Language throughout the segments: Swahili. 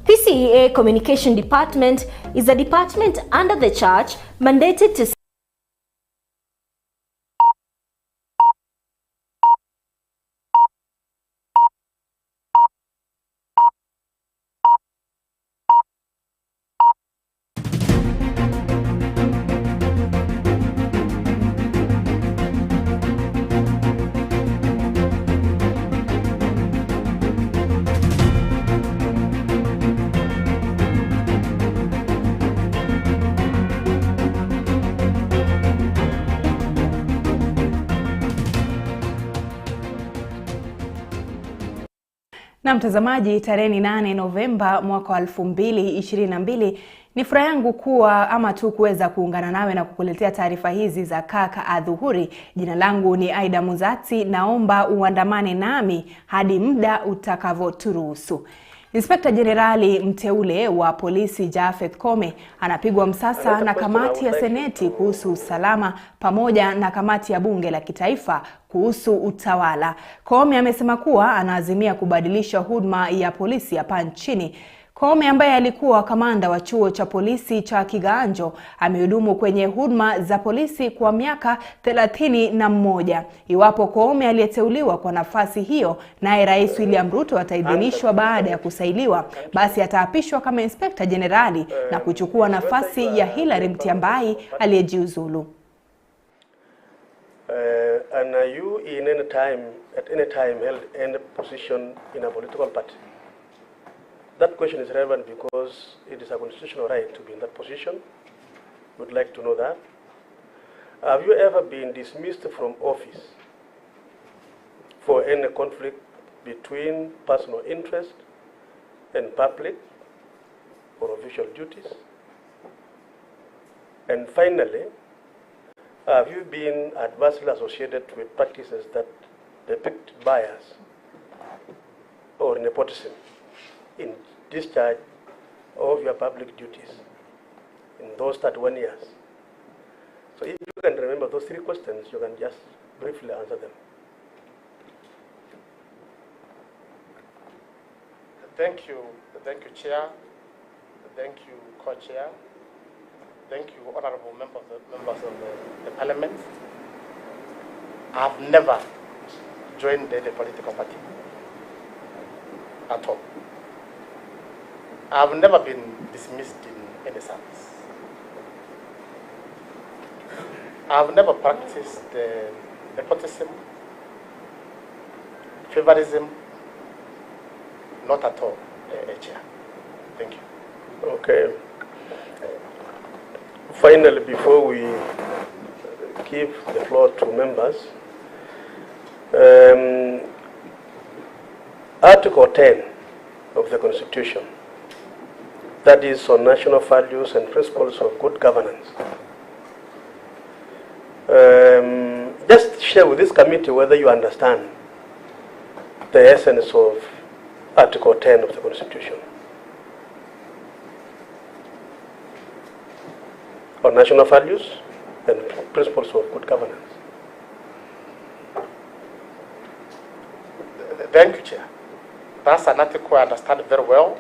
PCEA Communication Department is a department under the church mandated to Na mtazamaji, tarehe 8 Novemba mwaka wa 2022 ni furaha yangu kuwa ama tu kuweza kuungana nawe na kukuletea taarifa hizi za Kirk Adhuhuri. Jina langu ni Aidah Munzatsi, naomba uandamane nami hadi muda utakavyoturuhusu. Inspekta Jenerali mteule wa polisi Japhet Koome anapigwa msasa na kamati ya seneti kuhusu usalama pamoja na kamati ya bunge la kitaifa kuhusu utawala. Koome amesema kuwa anaazimia kubadilisha huduma ya polisi hapa nchini. Koome ambaye alikuwa kamanda wa chuo cha polisi cha Kiganjo amehudumu kwenye huduma za polisi kwa miaka 31. Iwapo Koome aliyeteuliwa kwa nafasi hiyo naye Rais William Ruto ataidhinishwa baada ya kusailiwa, basi ataapishwa kama inspekta jenerali na kuchukua nafasi ya Hilary Mutyambai aliyejiuzulu. And are you at any time held any position in a political party? That question is relevant because it is a constitutional right to be in that position. Would like to know that. Have you ever been dismissed from office for any conflict between personal interest and public or official duties? And finally, have you been adversely associated with practices that depict bias or nepotism in discharge of your public duties in those 31 years? So if you can remember those three questions, you can just briefly answer them. Thank you, Chair. Thank you, Co-Chair. Thank you, honorable members of the Parliament. I've never joined any political party at all. I've never been dismissed in any service. I've never practiced nepotism, favorism, not at all, Chair. Thank you. Okay. Finally, before we give the floor to members, Article 10 of the Constitution, that is on national values and principles of good governance. Just share with this committee whether you understand the essence of Article 10 of the Constitution on national values and principles of good governance. Thank you, Chair. That's an article I understand very well.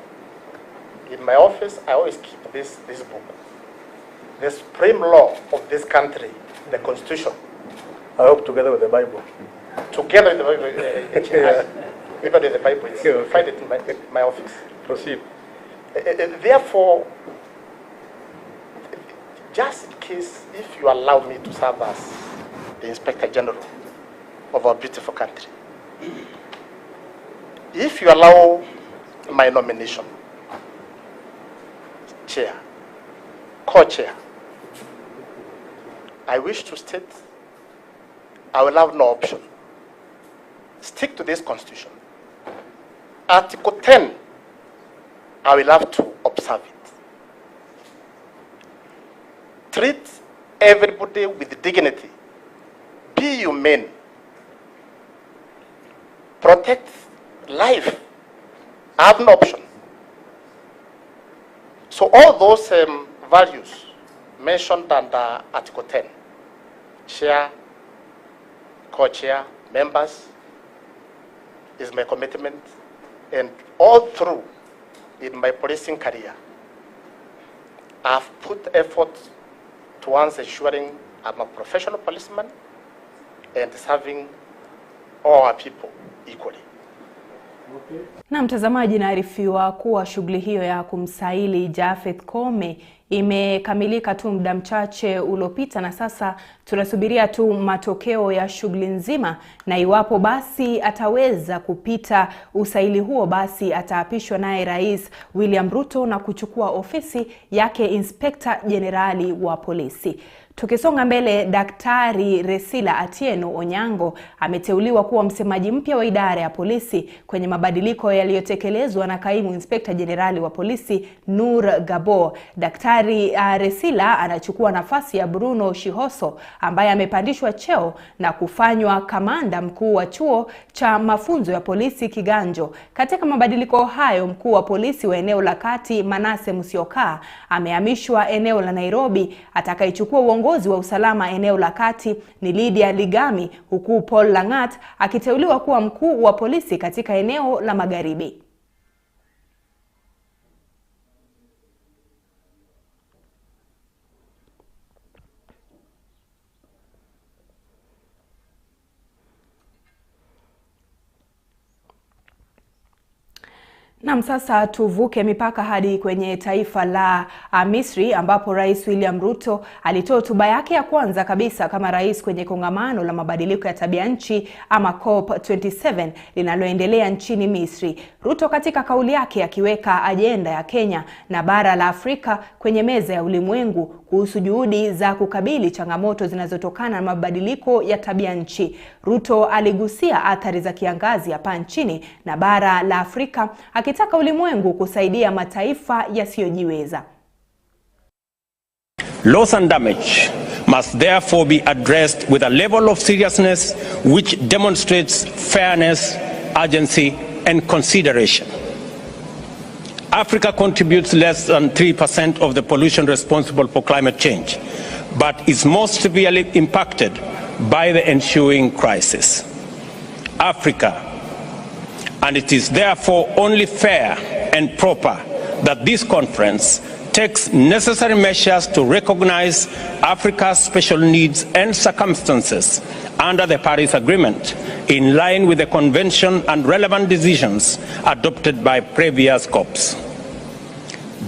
In my office, I always keep this book. The supreme law of this country, the Constitution. I hope together with the Bible. Together with the Bible, even with the Bible, you find it in my office. Proceed. Therefore, just in case, if you allow me to serve as the Inspector General of our beautiful country, if you allow my nomination, Chair, Co-Chair, I wish to state I will have no option. Stick to this Constitution. Article 10, I will have to observe it. Treat everybody with dignity. Be humane. Protect life. I have no option. So all those values mentioned under Article 10, Chair, co-chair, members, is my commitment. And all through in my policing career, I've put effort towards ensuring I'm a professional policeman and serving all our people equally. Na mtazamaji, naarifiwa kuwa shughuli hiyo ya kumsaili Japhet Koome imekamilika tu muda mchache uliopita, na sasa tunasubiria tu matokeo ya shughuli nzima, na iwapo basi ataweza kupita usaili huo, basi ataapishwa naye Rais William Ruto na kuchukua ofisi yake Inspekta Jenerali wa polisi. Tukisonga mbele, Daktari Resila Atieno Onyango ameteuliwa kuwa msemaji mpya wa idara ya polisi kwenye mabadiliko yaliyotekelezwa na Kaimu Inspekta Jenerali wa polisi Nur Gabo. Daktari Resila anachukua nafasi ya Bruno Shihoso ambaye amepandishwa cheo na kufanywa kamanda mkuu wa chuo cha mafunzo ya polisi Kiganjo. Katika mabadiliko hayo, mkuu wa polisi wa eneo la Kati Manase Musyoka amehamishwa eneo la Nairobi. Atakayechukua uongozi wa usalama eneo la Kati ni Lydia Ligami, huku Paul Langat akiteuliwa kuwa mkuu wa polisi katika eneo la Magharibi. Na sasa tuvuke mipaka hadi kwenye taifa la Misri, ambapo Rais William Ruto alitoa hotuba yake ya kwanza kabisa kama rais kwenye kongamano la mabadiliko ya tabia nchi ama COP27 linaloendelea nchini Misri. Ruto katika kauli yake akiweka ajenda ya Kenya na bara la Afrika kwenye meza ya ulimwengu kuhusu juhudi za kukabili changamoto zinazotokana na mabadiliko ya tabia nchi. Ruto aligusia athari za kiangazi hapa nchini na bara la Afrika, akitaka ulimwengu kusaidia mataifa yasiyojiweza. Loss and damage must therefore be addressed with a level of seriousness which demonstrates fairness, urgency, and consideration. Africa contributes less than 3% of the pollution responsible for climate change, but is most severely impacted by the ensuing crisis. Africa, and it is therefore only fair and proper that this conference takes necessary measures to recognize Africa's special needs and circumstances under the Paris Agreement, in line with the Convention and relevant decisions adopted by previous COPs.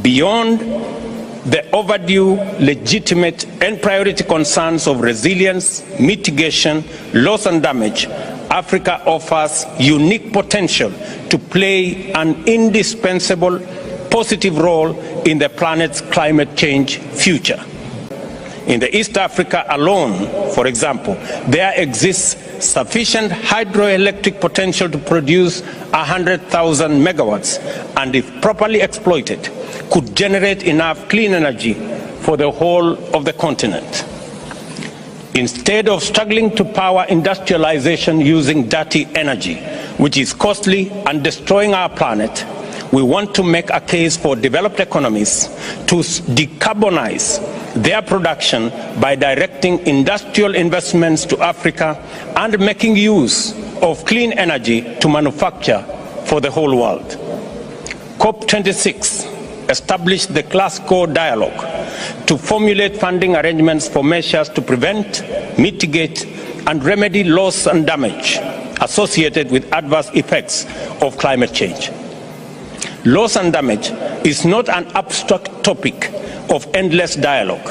Beyond the overdue, legitimate and priority concerns of resilience, mitigation, loss and damage, Africa offers unique potential to play an indispensable positive role in the planet's climate change future. In the East Africa alone, for example, there exists sufficient hydroelectric potential to produce 100,000 megawatts, and if properly exploited, could generate enough clean energy for the whole of the continent. Instead of struggling to power industrialization using dirty energy, which is costly and destroying our planet, we want to make a case for developed economies to decarbonize their production by directing industrial investments to Africa and making use of clean energy to manufacture for the whole world. COP26 established the Glasgow Dialogue to formulate funding arrangements for measures to prevent, mitigate, and remedy loss and damage associated with adverse effects of climate change. Loss and damage is not an abstract topic of endless dialogue.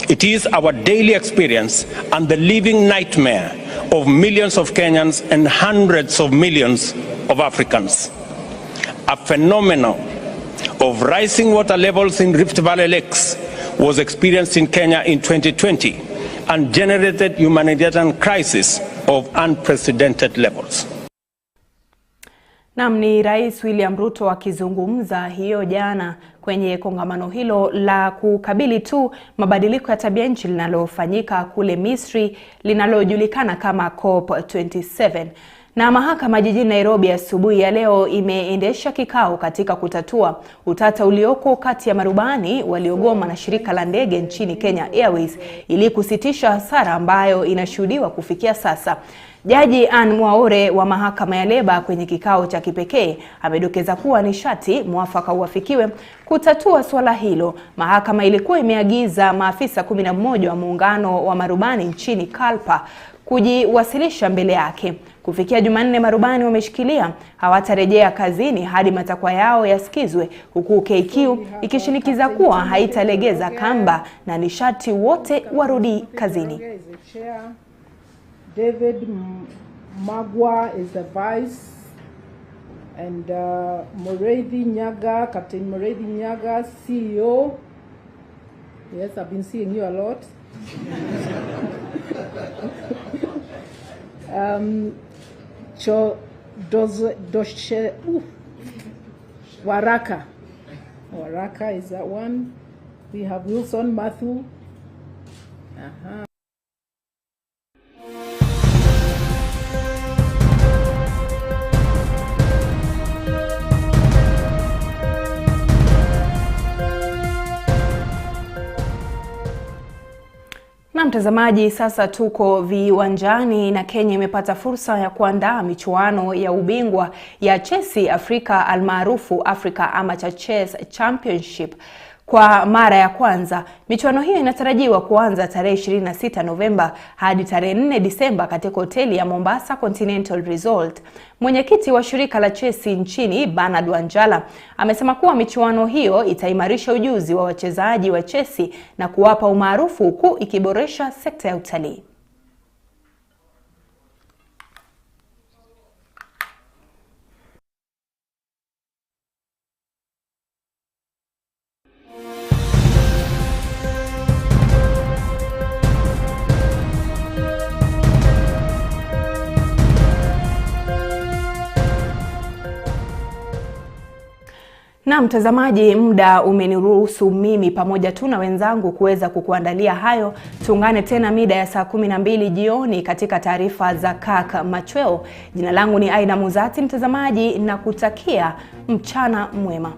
It is our daily experience and the living nightmare of millions of Kenyans and hundreds of millions of Africans. A phenomenon of rising water levels in Rift Valley lakes was experienced in Kenya in 2020 and generated humanitarian crisis of unprecedented levels. Naam, ni Rais William Ruto akizungumza hiyo jana kwenye kongamano hilo la kukabili tu mabadiliko ya tabia nchi linalofanyika kule Misri linalojulikana kama COP27. Na mahakama jijini Nairobi asubuhi ya leo imeendesha kikao katika kutatua utata ulioko kati ya marubani waliogoma na shirika la ndege nchini Kenya Airways ili kusitisha hasara ambayo inashuhudiwa kufikia sasa. Jaji Ann Mwaore wa mahakama ya leba kwenye kikao cha kipekee amedokeza kuwa ni sharti mwafaka uafikiwe kutatua swala hilo. Mahakama ilikuwa imeagiza maafisa 11 wa muungano wa marubani nchini KALPA kujiwasilisha mbele yake. Kufikia Jumanne, marubani wameshikilia hawatarejea kazini hadi matakwa yao yasikizwe, huku KQ ikishinikiza kuwa haitalegeza kamba na ni sharti wote warudi kazini. David Magwa is the vice, and Mureithi Nyaga, Captain Mureithi Nyaga, CEO. Yes, I've been seeing you a lot. Waraka is that one. We have Wilson Matthew. Na mtazamaji, sasa tuko viwanjani na Kenya imepata fursa ya kuandaa michuano ya ubingwa ya chesi Afrika almaarufu Africa Amateur Chess Championship kwa mara ya kwanza. Michuano hiyo inatarajiwa kuanza tarehe 26 Novemba hadi tarehe 4 Disemba katika hoteli ya Mombasa Continental Resort. Mwenyekiti wa shirika la chesi nchini Bernard Wanjala amesema kuwa michuano hiyo itaimarisha ujuzi wa wachezaji wa chesi na kuwapa umaarufu huku ikiboresha sekta ya utalii. Na mtazamaji, muda umeniruhusu mimi pamoja tu na wenzangu kuweza kukuandalia hayo. Tuungane tena mida ya saa 12 jioni katika taarifa za Kirk Machweo. Jina langu ni Aidah Munzatsi mtazamaji, na kutakia mchana mwema.